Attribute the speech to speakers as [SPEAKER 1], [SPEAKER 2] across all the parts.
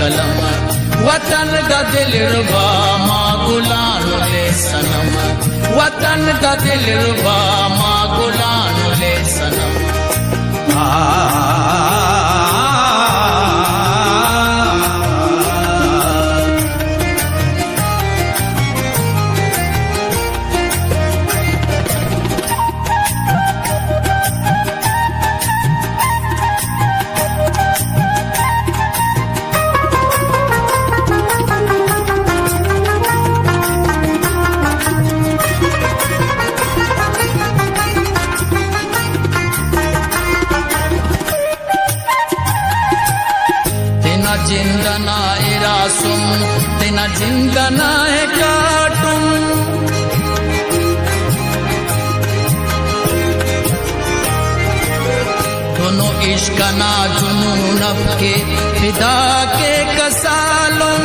[SPEAKER 1] कलम वतन का दिल रुबा माँ गुलानो ले सनम वतन का दिल रुबा माँ गुलानो ले सनम जिंदना इरासुम तेना जिंदना है काटुम दोनों इश्कना जुनून के फिदा के कसालुम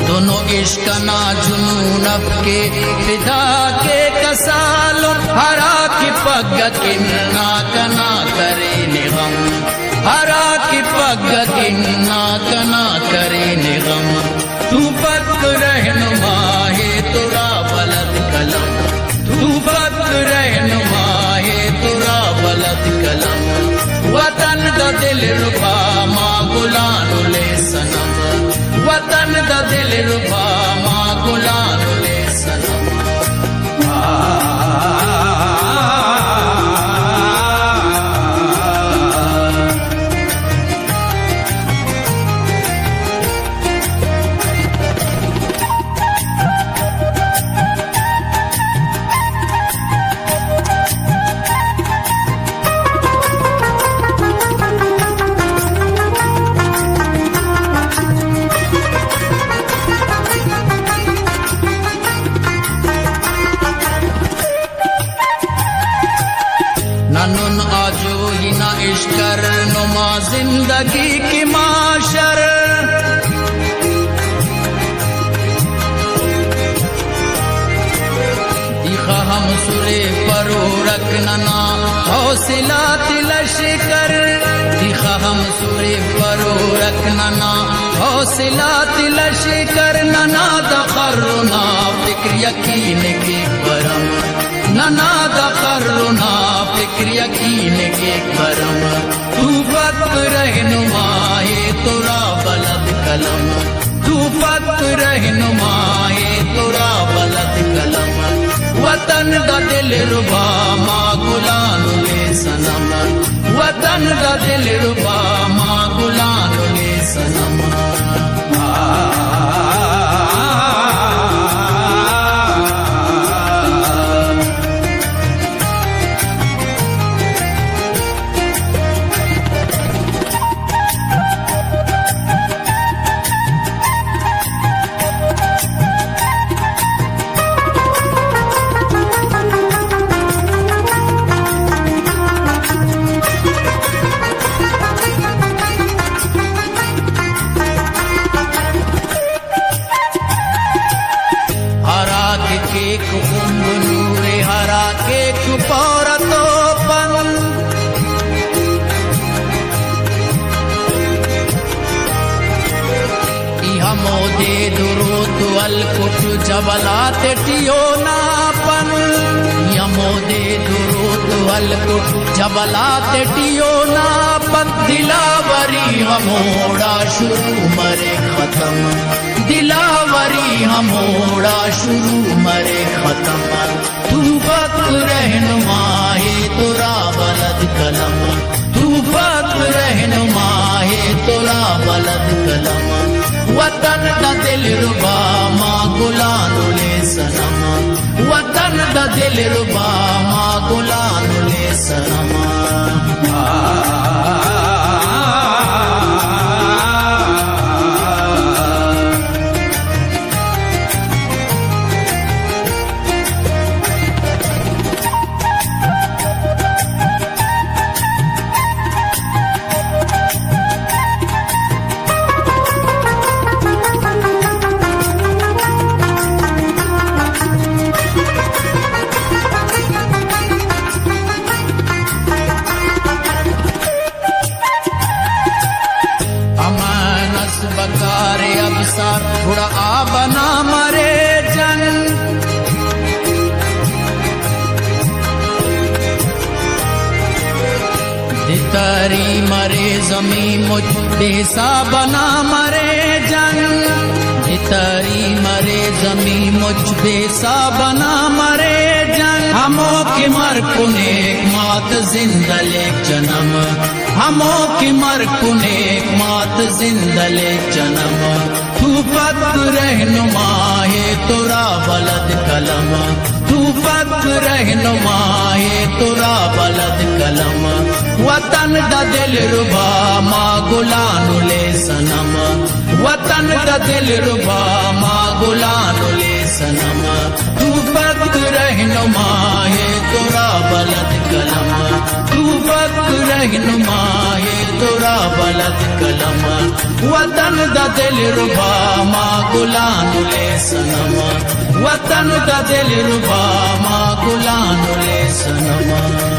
[SPEAKER 1] दोनों इश्कना जुनून के फिदा के कसालुम हरा की पग किन्ना कना करे निगम हरा की पग किन्ना कना करे निगम तू पग रहनुमा है तुरा बलद कलम तू पग रहनुमा है तुरा बलद कलम वतन का दिल रुबा माँ गुलानो ले सनम वतन का दिल रुबा माँ गुलानो ले सनम ननुन आजो ही ना इश्कर नुमा जिंदगी की माशर दिखा हम सुरे परो रखना हौसला तिलश कर दिखा हम सुरे परो रखना हौसला तिलश कर नना दखरुना फिक्र यकीन के परम नना दखरुना फिक्र यकीन के करम तू फक्त रहनुमा है तुरा बलद कलम तू फक्त रहनुमा है तुरा बलद कलम वतन का दिल रुबा माँ गुलानो ले सनम वतन का दिल रुबा माँ गुलानो ले सनम हरा के पौरतो पन मोदे दुरूद अलकुट जबलात टियो नापन यमोदे दुरूद अलकुट जबलात टियो नापन दिलावरी हमोड़ा शुरू मरे खत्म दिलावरी हमोड़ा शुरू मरे खत्म तू वक्त रहनुमा है तुरा बलद कलम तू वक्त रहनुमा है तुरा बलद कलम वतन का दिल रुबा माँ गुलानो ले सनम वतन का दिल रुबा माँ गुलानो ले सनम सार थोड़ा आ बना मरे जन दितरी मरे जमी मुझ बेसा बना मरे जन दितरी मरे जमी मुझ बेसा बना मरे जन हमो की मर कुनेक मात जिंदले जन्म हमो की मर कुनेक मात जिंदले जन्म तू फत रहनुमा है तोरा बलद कलम तू फत रहनुमा है तोरा बलद कलम वतन दा दिल रुबा माँ गुलानु ले सनम वतन दा दिल रुबा माँ गुलानु ले सनम तू फत रहनुमा है तोरा बलद कलम तू फत रहनुमा है तोरा बलद कलम वतन दा दिल रुबा माँ गुलानु ले सनम वतन दा दिल रुबा माँ गुलानु ले सनम